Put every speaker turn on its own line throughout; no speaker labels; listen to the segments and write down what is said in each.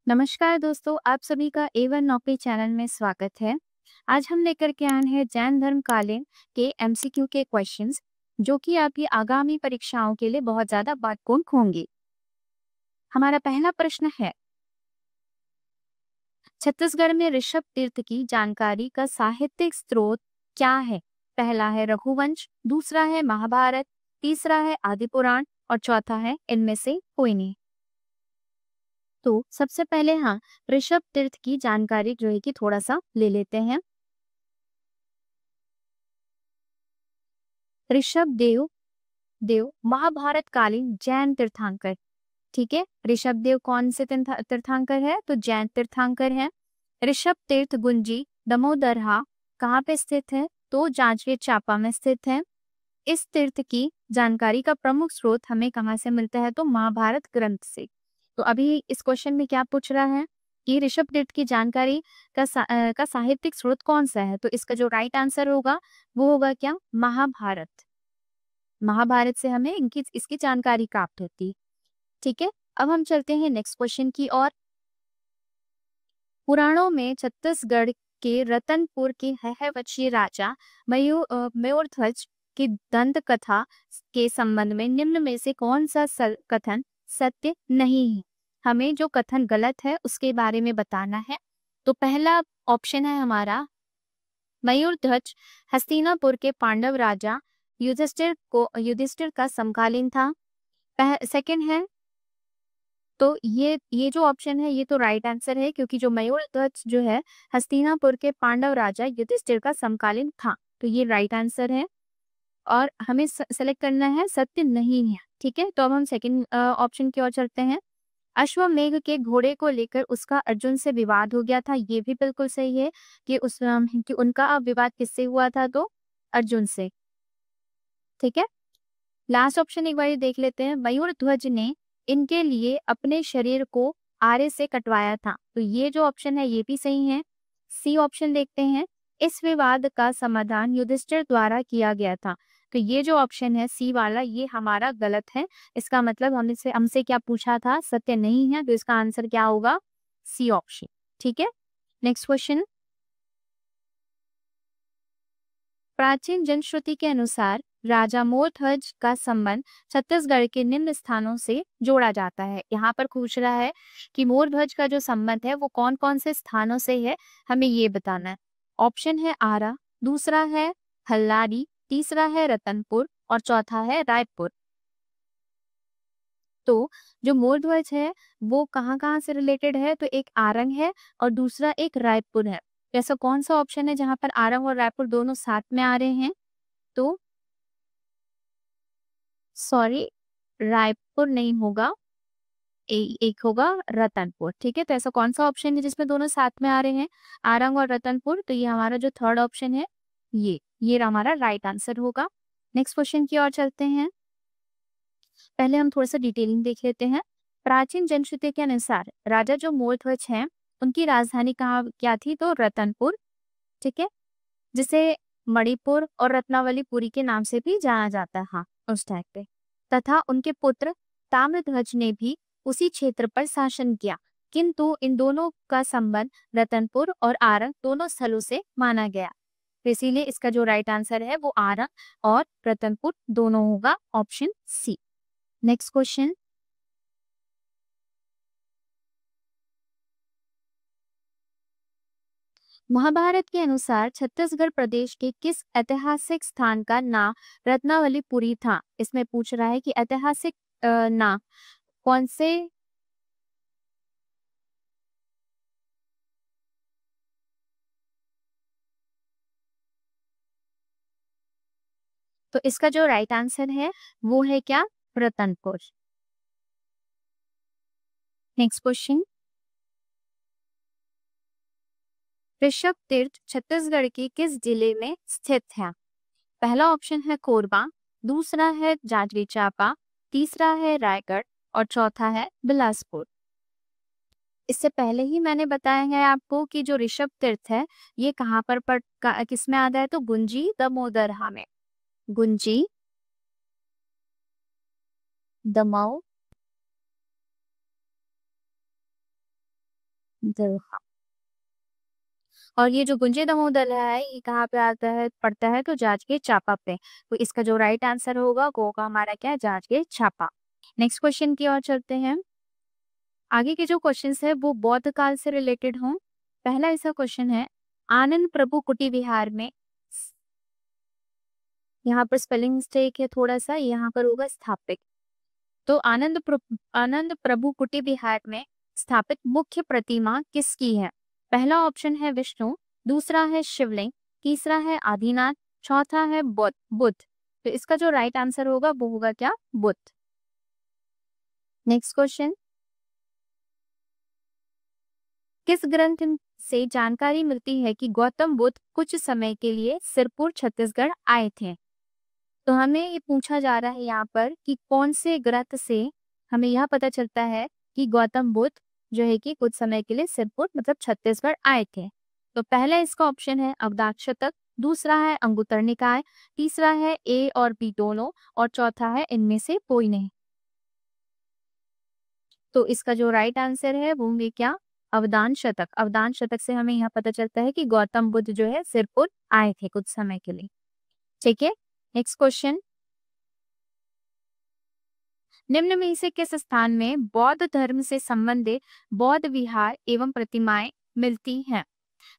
नमस्कार दोस्तों, आप सभी का A1 नौकरी चैनल में स्वागत है। आज हम लेकर के आए हैं जैन धर्म कालीन के एमसीक्यू के क्वेश्चंस, जो कि आपकी आगामी परीक्षाओं के लिए बहुत ज्यादा महत्वपूर्ण होंगे। हमारा पहला प्रश्न है, छत्तीसगढ़ में ऋषभ तीर्थ की जानकारी का साहित्यिक स्रोत क्या है? पहला है रघुवंश, दूसरा है महाभारत, तीसरा है आदि पुराण और चौथा है इनमें से कोई नहीं। तो सबसे पहले ऋषभ तीर्थ की जानकारी जो है कि थोड़ा सा ले लेते हैं। ऋषभ देव महाभारत कालीन जैन तीर्थंकर। ठीक है, ऋषभ देव कौन से तीर्थंकर है? तो जैन तीर्थंकर है। ऋषभ तीर्थ गुंजी दमोदरहा कहाँ पे स्थित है? तो जांजगीर चांपा में स्थित है। इस तीर्थ की जानकारी का प्रमुख स्रोत हमें कहाँ से मिलता है? तो महाभारत ग्रंथ से। तो अभी इस क्वेश्चन में क्या पूछ रहा है कि ऋषभ तीर्थ की जानकारी का साहित्यिक स्रोत कौन सा है? तो इसका जो राइट आंसर होगा वो होगा क्या? महाभारत। महाभारत से हमें इसकी जानकारी प्राप्त होती। ठीक है, अब हम चलते हैं नेक्स्ट क्वेश्चन की ओर। पुराणों में छत्तीसगढ़ के रतनपुर के हहवंशीय राजा मयूरध्वज की दंत कथा के संबंध में निम्न में से कौन सा कथन सत्य नहीं है? हमें जो कथन गलत है उसके बारे में बताना है। तो पहला ऑप्शन है हमारा, मयूरध्वज हस्तिनापुर के पांडव राजा युधिष्ठिर का समकालीन था। सेकंड है, तो ये जो ऑप्शन है ये तो राइट आंसर है, क्योंकि जो मयूरध्वज जो है हस्तिनापुर के पांडव राजा युधिष्ठिर का समकालीन था, तो ये राइट आंसर है। और हमें सेलेक्ट करना है सत्य नहीं है। ठीक है, तो अब हम सेकंड ऑप्शन की ओर चलते हैं। अश्वमेघ के घोड़े को लेकर उसका अर्जुन से विवाद हो गया था, ये भी बिल्कुल सही है कि उनका विवाद किससे हुआ था? तो अर्जुन से। ठीक है, लास्ट ऑप्शन एक बार देख लेते हैं। मयूरध्वज ने इनके लिए अपने शरीर को आरे से कटवाया था, तो ये जो ऑप्शन है ये भी सही है। सी ऑप्शन देखते हैं, इस विवाद का समाधान युधिष्ठिर द्वारा किया गया था, तो ये जो ऑप्शन है सी वाला ये हमारा गलत है। इसका मतलब हमसे क्या पूछा था? सत्य नहीं है, तो इसका आंसर क्या होगा? C option. ठीक है, नेक्स्ट क्वेश्चन। प्राचीन जनश्रुति के अनुसार राजा मोरध्वज का संबंध छत्तीसगढ़ के निम्न स्थानों से जोड़ा जाता है। यहाँ पर पूछ रहा है कि मोरध्वज का जो संबंध है वो कौन कौन से स्थानों से है, हमें ये बताना है। ऑप्शन है आरा, दूसरा है हल्लारी, तीसरा है रतनपुर और चौथा है रायपुर। तो जो मोरध्वज है वो कहाँ कहाँ से रिलेटेड है? तो एक आरंग है और दूसरा एक रायपुर है। तो ऐसा कौन सा ऑप्शन है जहां पर आरंग और रायपुर दोनों साथ में आ रहे हैं? तो सॉरी, रायपुर नहीं होगा, एक होगा रतनपुर। ठीक है, तो ऐसा कौन सा ऑप्शन है जिसमें दोनों साथ में आ रहे हैं? आरंग और रतनपुर। तो ये हमारा जो थर्ड ऑप्शन है ये हमारा राइट आंसर होगा। नेक्स्ट क्वेश्चन की ओर चलते हैं। पहले हम थोड़ा सा डिटेलिंग देख लेते हैं। प्राचीन जनश्रुति के अनुसार राजा जो मोरध्वज हैं उनकी राजधानी कहाँ क्या थी? तो रतनपुर। ठीक है, जिसे मणिपुर और रत्नावलीपुरी के नाम से भी जाना जाता है उस टाइम पे। तथा उनके पुत्र ताम्रध्वज ने भी उसी क्षेत्र पर शासन किया, किंतु इन दोनों का संबंध रतनपुर और आरंग दोनों स्थलों से माना गया। तो इसीलिए इसका जो राइट आंसर है वो आरंग और रतनपुर दोनों होगा, option C. Next question. Mahabharata के अनुसार छत्तीसगढ़ प्रदेश के किस ऐतिहासिक स्थान का नाम रत्नावलीपुरी था? इसमें पूछ रहा है कि ऐतिहासिक नाम कौन से। तो इसका जो राइट आंसर है वो है क्या? रतनपुर। Next question. ऋषभ तीर्थ छत्तीसगढ़ के किस जिले में स्थित है? पहला ऑप्शन है कोरबा, दूसरा है जांजगीर चांपा, तीसरा है रायगढ़ और चौथा है बिलासपुर। इससे पहले ही मैंने बताया है आपको कि जो ऋषभ तीर्थ है ये कहाँ पर किस में आता है? तो गुंजी दमोदरहा में। गुंजी दमो दलहा। और ये जो गुंजे दामोदर है ये कहाँ पे आता है, पड़ता है तो जांजगीर चांपा पे। तो इसका जो राइट आंसर होगा वो होगा हमारा क्या, जांजगीर चांपा। नेक्स्ट क्वेश्चन की ओर चलते हैं। आगे के जो क्वेश्चंस है वो बौद्ध काल से रिलेटेड हों। पहला ऐसा क्वेश्चन है, आनंद प्रभु कुटी विहार में, यहाँ पर स्पेलिंग मिस्टेक है थोड़ा सा, यहाँ पर होगा स्थापित। तो आनंद प्रभु कुटी विहार में स्थापित मुख्य प्रतिमा किसकी है? पहला ऑप्शन है विष्णु, दूसरा है शिवलिंग, तीसरा है आदिनाथ, चौथा है बुद्ध। तो इसका जो राइट आंसर होगा वो होगा क्या, बुद्ध। नेक्स्ट क्वेश्चन, किस ग्रंथ से जानकारी मिलती है कि गौतम बुद्ध कुछ समय के लिए सिरपुर छत्तीसगढ़ आए थे? तो हमें ये पूछा जा रहा है यहाँ पर कि कौन से ग्रंथ से हमें यह पता चलता है कि गौतम बुद्ध जो है कि कुछ समय के लिए सिरपुर मतलब छत्तीसगढ़ आए थे। तो पहला इसका ऑप्शन है अवदात शतक, दूसरा है अंगुत्तर निकाय, तीसरा है ए और बी दोनों, और चौथा है इनमें से कोई नहीं। तो इसका जो राइट आंसर है वो होंगे क्या, अवदान शतक। अवदान शतक से हमें यहाँ पता चलता है कि गौतम बुद्ध जो है सिरपुर आए थे कुछ समय के लिए। ठीक है, नेक्स्ट क्वेश्चन, निम्न में से किस स्थान में बौद्ध धर्म से संबंधित बौद्ध विहार एवं प्रतिमाएं मिलती हैं?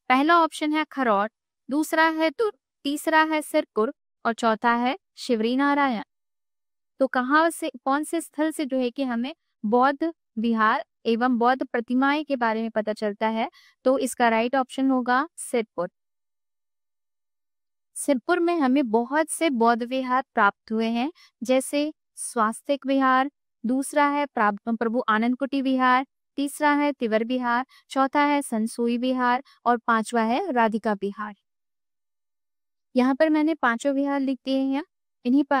पहला ऑप्शन है खरौर, दूसरा है दुर्ग, तीसरा है सिरपुर, और चौथा है शिवरी नारायण। तो कहाँ से, कौन से स्थल से जो है कि हमें बौद्ध विहार एवं बौद्ध प्रतिमाएं के बारे में पता चलता है? तो इसका राइट ऑप्शन होगा सिरपुर। सिरपुर में हमें बहुत से बौद्ध विहार प्राप्त हुए हैं, जैसे स्वास्तिक विहार, दूसरा है प्रभु आनंद कुटी विहार, तीसरा है तिवर विहार, चौथा है संसूई विहार, और पांचवा है राधिका विहार। यहाँ पर मैंने पांचों विहार लिख दिए हैं।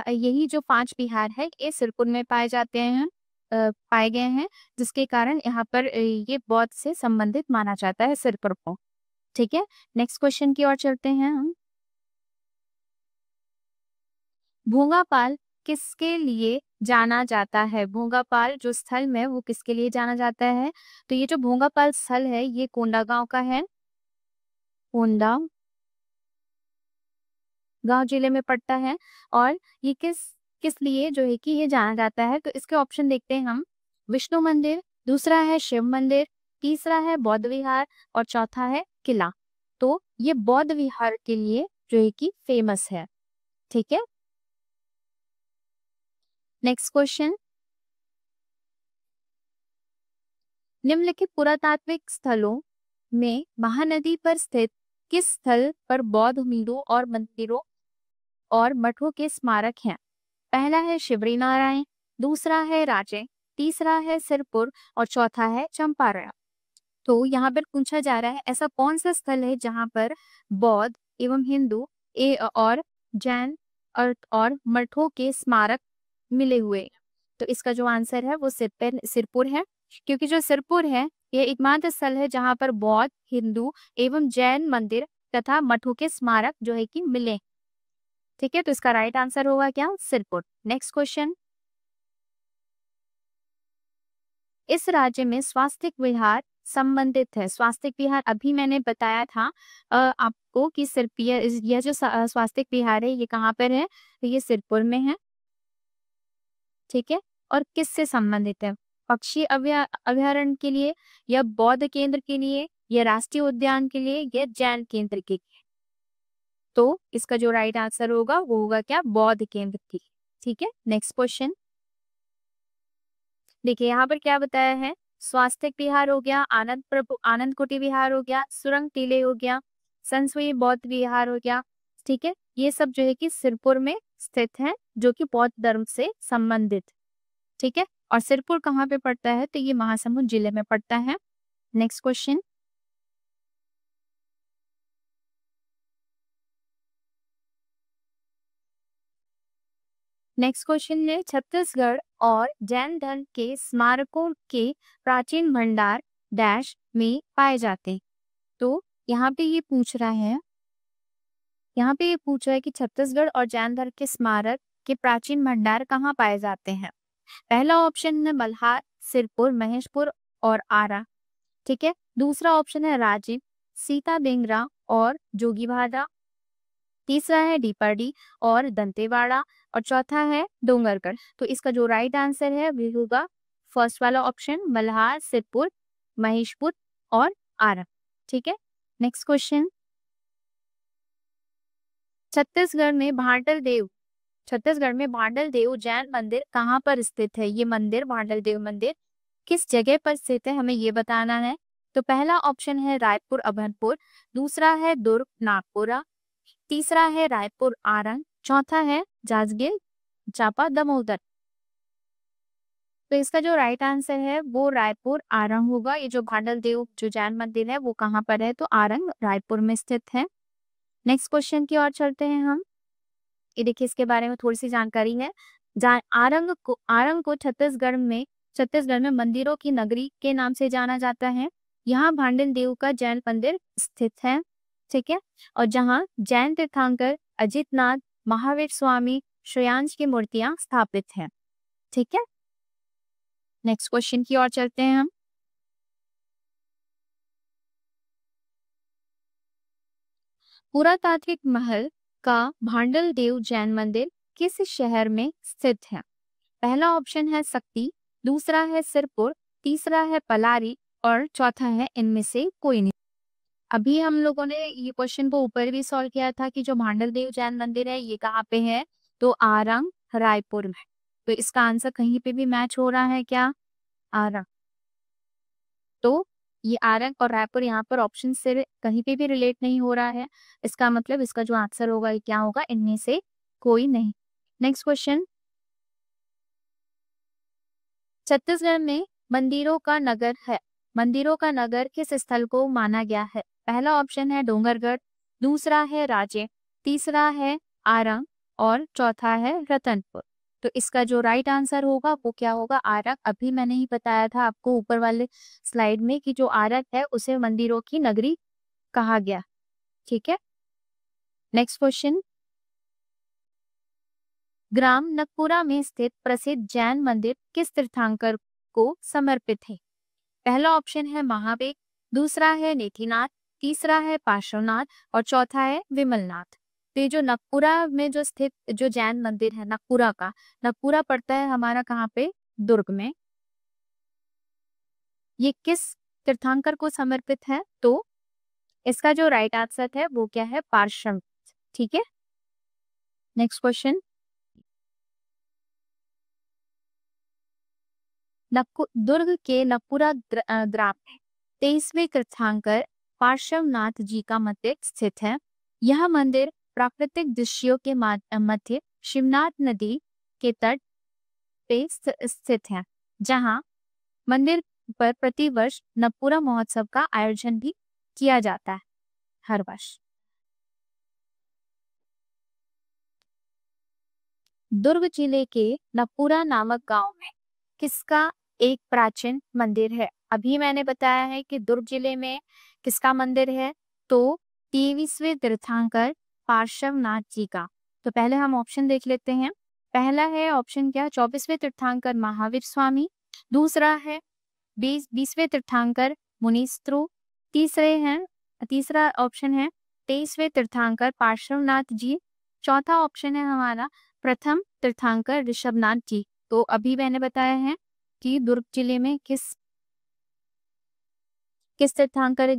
यही जो 5 विहार है ये सिरपुर में पाए जाते हैं, पाए गए हैं, जिसके कारण यहाँ पर ये बौद्ध से संबंधित माना जाता है सिरपुर को। ठीक है, नेक्स्ट क्वेश्चन की ओर चलते हैं हम। भोंगापाल किसके लिए जाना जाता है? भोंगापाल जो स्थल में वो किसके लिए जाना जाता है? तो ये जो भोंगापाल स्थल है ये कोंडागांव का है, कोंडागांव जिले में पड़ता है। और ये किस किस लिए जो है कि ये जाना जाता है? तो इसके ऑप्शन देखते हैं हम, विष्णु मंदिर, दूसरा है शिव मंदिर, तीसरा है बौद्ध विहार, और चौथा है किला। तो ये बौद्ध विहार के लिए जो है कि फेमस है। ठीक है, नेक्स्ट क्वेश्चन, निम्नलिखित पुरातात्विक स्थलों में महानदी पर स्थित किस स्थल पर बौद्ध मीरों और मंदिरों और मठों के स्मारक हैं? पहला है शिवरी नारायण, दूसरा है राजे, तीसरा है सिरपुर, और चौथा है चंपारण। तो यहाँ पर पूछा जा रहा है ऐसा कौन सा स्थल है जहाँ पर बौद्ध एवं हिंदू और जैन और मठों के स्मारक मिले हुए? तो इसका जो आंसर है वो सिरपुर है, क्योंकि जो सिरपुर है यह एकमात्र स्थल है जहाँ पर बौद्ध, हिंदू एवं जैन मंदिर तथा मठों के स्मारक जो है कि मिले। ठीक है, तो इसका राइट आंसर होगा क्या, सिरपुर। नेक्स्ट क्वेश्चन, इस राज्य में स्वास्तिक विहार संबंधित है। स्वास्तिक विहार अभी मैंने बताया था आपको कि यह जो स्वास्तिक विहार है ये कहाँ पर है? तो ये सिरपुर में है। ठीक है, और किससे संबंधित है? पक्षी अभ्यारण्य के लिए, या बौद्ध केंद्र के लिए, या राष्ट्रीय उद्यान के लिए, या जैन केंद्र के लिए? तो इसका जो राइट आंसर होगा वो होगा क्या, बौद्ध केंद्र की। ठीक है, नेक्स्ट क्वेश्चन देखिए, यहाँ पर क्या बताया है, स्वास्तिक विहार हो गया, आनंद कुटी विहार हो गया, सुरंग टीले हो गया, संसुई बौद्ध विहार हो गया। ठीक है, ये सब जो है कि सिरपुर में स्थित है, जो कि बौद्ध धर्म से संबंधित। ठीक है, और सिरपुर कहाँ पे पड़ता है? तो ये महासमुंद जिले में पड़ता है। नेक्स्ट क्वेश्चन, नेक्स्ट क्वेश्चन है, छत्तीसगढ़ और जैन धर्म के स्मारकों के प्राचीन भंडार डैश में पाए जाते हैं। तो यहाँ पे ये पूछ रहा है, यहाँ पे ये पूछ रहा है कि छत्तीसगढ़ और जैन धर्म के स्मारक के प्राचीन भंडार कहाँ पाए जाते हैं? पहला ऑप्शन है मल्हार, सिरपुर, महेशपुर और आरा। ठीक है, दूसरा ऑप्शन है राजिम, सीता बेंगरा और जोगीभाटा। तीसरा है डीपरडी और दंतेवाड़ा। और चौथा है डोंगरगढ़। तो इसका जो राइट आंसर है वो होगा फर्स्ट वाला ऑप्शन, मल्हार, सिरपुर, महेशपुर और आरंग। ठीक है, नेक्स्ट क्वेश्चन। छत्तीसगढ़ में भांडल देव छत्तीसगढ़ में भांडल देव जैन मंदिर कहाँ पर स्थित है? ये मंदिर, भांडल देव मंदिर, किस जगह पर स्थित है, हमें ये बताना है। तो पहला ऑप्शन है रायपुर अभनपुर, दूसरा है दुर्ग नागपुरा, तीसरा है रायपुर आरंग, चौथा है जांजगीर चांपा दामोदर। तो इसका जो राइट आंसर है वो रायपुर आरंग होगा। ये जो भांडल देव जो जैन मंदिर है वो कहाँ पर है? तो आरंग रायपुर में स्थित है। नेक्स्ट क्वेश्चन की ओर चलते हैं हम। ये देखिए, इसके बारे में थोड़ी सी जानकारी है। आरंग को छत्तीसगढ़ में मंदिरों की नगरी के नाम से जाना जाता है। यहाँ भांडल देव का जैन मंदिर स्थित है। ठीक है, और जहाँ जैन तीर्थंकर अजितनाथ महावीर स्वामी श्रेयांश की मूर्तियां स्थापित हैं। ठीक है, नेक्स्ट क्वेश्चन की ओर चलते हैं हम। पुरातात्विक महल का भांडल देव जैन मंदिर किस शहर में स्थित है? पहला ऑप्शन है सक्ती, दूसरा है सिरपुर, तीसरा है पलारी और चौथा है इनमें से कोई नहीं। अभी हम लोगों ने ये क्वेश्चन को ऊपर भी सॉल्व किया था कि जो भांडल देव जैन मंदिर है ये कहाँ पे है? तो आरंग रायपुर में। तो इसका आंसर कहीं पे भी मैच हो रहा है क्या? आरंग। तो ये आरंग और रायपुर यहाँ पर ऑप्शन से कहीं पे भी रिलेट नहीं हो रहा है। इसका मतलब इसका जो आंसर होगा ये क्या होगा? इनमें से कोई नहीं। Next question. छत्तीसगढ़ में मंदिरों का नगर किस स्थल को माना गया है? पहला ऑप्शन है डोंगरगढ़, दूसरा है राजे, तीसरा है आरंग और चौथा है रतनपुर। तो इसका जो राइट आंसर होगा वो क्या होगा? आरंग। अभी मैंने ही बताया था आपको ऊपर वाले स्लाइड में कि जो आरंग है उसे मंदिरों की नगरी कहा गया। ठीक है, नेक्स्ट क्वेश्चन। ग्राम नकपुरा में स्थित प्रसिद्ध जैन मंदिर किस तीर्थंकर को समर्पित है? पहला ऑप्शन है महाबेग, दूसरा है नेथिनाथ, तीसरा है पार्श्वनाथ और चौथा है विमलनाथ। तो ये जो नकपुरा में जो स्थित जो जैन मंदिर है नकपुरा पड़ता है हमारा कहाँ पे? दुर्ग में। ये किस तीर्थंकर को समर्पित है? तो इसका जो राइट आंसर है वो क्या है? पार्श्वनाथ। ठीक है, नेक्स्ट क्वेश्चन। दुर्ग के नकपुरा ग्राम में 23वें तीर्थंकर पार्श्वनाथ जी का मंदिर स्थित है। यह मंदिर प्राकृतिक दृश्यों के मध्य शिवनाथ नदी के तट पे स्थित है, जहां मंदिर पर प्रतिवर्ष नकपुरा महोत्सव का आयोजन भी किया जाता है हर वर्ष। दुर्ग जिले के नकपुरा नामक गांव में किसका एक प्राचीन मंदिर है? अभी मैंने बताया है कि दुर्ग जिले में किसका मंदिर है? तो 23वें तीर्थंकर पार्श्वनाथ जी का। तो पहले हम ऑप्शन देख लेते हैं। पहला है ऑप्शन क्या? 24वें तीर्थंकर महावीर स्वामी, दूसरा है 20वें तीर्थंकर मुनीस्त्रो, तीसरा ऑप्शन है 23वें तीर्थंकर पार्श्वनाथ जी, चौथा ऑप्शन है हमारा प्रथम तीर्थंकर ऋषभनाथ जी। तो अभी मैंने बताया है कि दुर्ग जिले में किस तीर्थंकर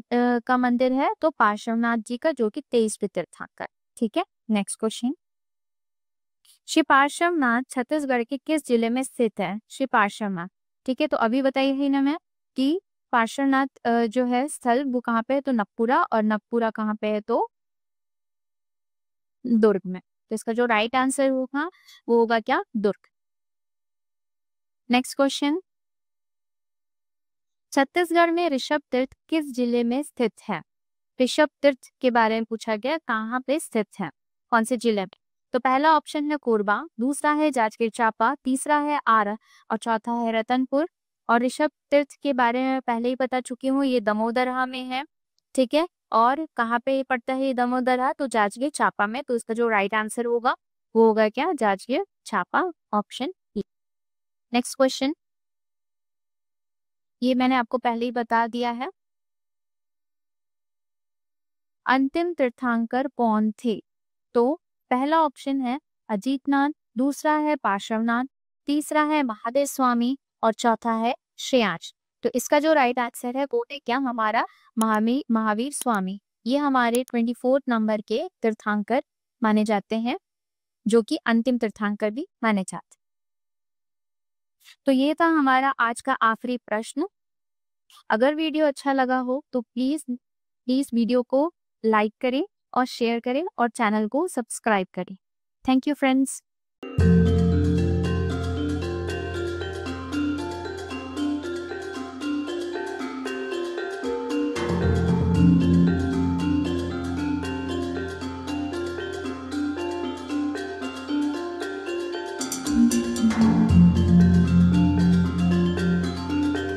का मंदिर है? तो पार्श्वनाथ जी का, जो कि 23वें तीर्थंकर। ठीक है, नेक्स्ट क्वेश्चन। श्री पार्श्वनाथ छत्तीसगढ़ के किस जिले में स्थित है? श्री पार्श्वनाथ। ठीक है, तो अभी बताइए ही ना मैं कि पार्श्वनाथ जो है स्थल वो कहाँ पे है? तो नकपुरा। और नकपुरा कहाँ पे है? तो दुर्ग में। तो इसका जो राइट आंसर होगा वो होगा क्या? दुर्ग। Next question. छत्तीसगढ़ में ऋषभ तीर्थ किस जिले में स्थित है? ऋषभ तीर्थ के बारे में पूछा गया, कहाँ पे स्थित है, कौन से जिले में? तो पहला ऑप्शन है कोरबा, दूसरा है जांजगीर चांपा, तीसरा है आरा और चौथा है रतनपुर। और ऋषभ तीर्थ के बारे में पहले ही बता चुकी हूँ, ये दमोदरा में है। ठीक है, और कहाँ पे पड़ता है ये दमोदरा? तो जांजगीर चांपा में। तो इसका जो राइट आंसर होगा वो होगा क्या? Janjgir Champa, option B. Next question. ये मैंने आपको पहले ही बता दिया है। अंतिम तीर्थंकर कौन थे? तो पहला ऑप्शन है अजीतनाथ, दूसरा है पार्श्वनाथ, तीसरा है महादेव स्वामी और चौथा है श्रेयांश। तो इसका जो राइट आंसर है वो है क्या, हमारा महावीर स्वामी। ये हमारे 24 नंबर के तीर्थंकर माने जाते हैं, जो कि अंतिम तीर्थंकर भी माने जाते हैं। तो ये था हमारा आज का आखिरी प्रश्न। अगर वीडियो अच्छा लगा हो तो प्लीज वीडियो को लाइक करें और शेयर करें और चैनल को सब्सक्राइब करें। Thank you friends.